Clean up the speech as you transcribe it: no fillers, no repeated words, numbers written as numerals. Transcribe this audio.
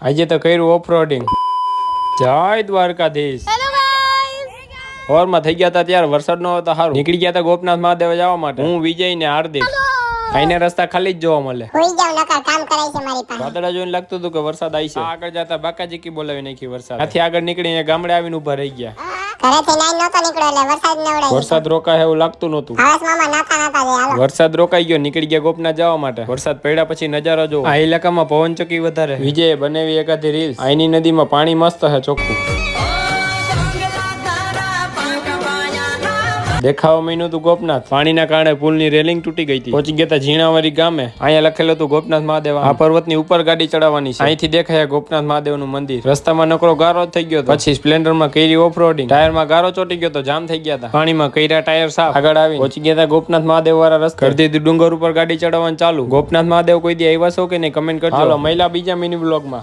આજે તો કર્યું ઓફરોડિંગ. જય દ્વારકાધીશ. હોરમાં થઈ ગયા હતા ત્યારે વરસાદ નો હતો સારું. નીકળી ગયા હતા ગોપનાથ મહાદેવ જવા માટે. હું વિજય ને હાર્દિક. આઈને રસ્તા ખાલી જ જોવા મળે. વાદળા જોઈને લાગતું હતું કે વરસાદ આવી છે. આગળ જતા બાકાજી કી બોલાવી નાખી વરસાદ. ત્યાંથી આગળ નીકળીને ગામડે આવીને ઉભા રહી ગયા. વરસાદ રોકાય એવું લાગતું નતું. વરસાદ રોકાઈ ગયો, નીકળી ગયા ગોપનાથ જવા માટે. વરસાદ પડ્યા પછી નજારો જો. આ ઇલાકામાં પવન ચક્કી વધારે. વિજય બનાવી એકાદી રીલ્સ. આઈની નદીમાં પાણી મસ્ત છે ચોખ્ખું. દેખાવા મીનું તું ગોપનાથ. પાણીના કારણે પુલની રેલિંગ તૂટી ગઈ હતી. પહોંચી ગયા ઝીણાવારી ગામે. અહીંયા લખેલું હતું ગોપનાથ મહાદેવ. આ પર્વતની ઉપર ગાડી ચડાવવાની છે. અહીંથી દેખાય ગોપનાથ મહાદેવનું મંદિર. રસ્તામાં નકરો ગારો થઈ ગયો. પછી સ્પ્લેન્ડરમાં કરી ઓફરોડિંગ. ટાયરમાં ગારો ચોટી ગયો તો જામ થઈ ગયા હતા. પાણીમાં કર્યા ટાયર સાફ. આગળ આવી પહોંચી ગયા ગોપનાથ મહાદેવ વાળા રસ્તે. કરી દીધું ડુંગર ઉપર ગાડી ચડાવવાનું ચાલુ. ગોપનાથ મહાદેવ કોઈ દી આવ્યા છો કે નહીં કમેન્ટ કરજો. હાલો મહિલા બીજા મિની બ્લોગમાં.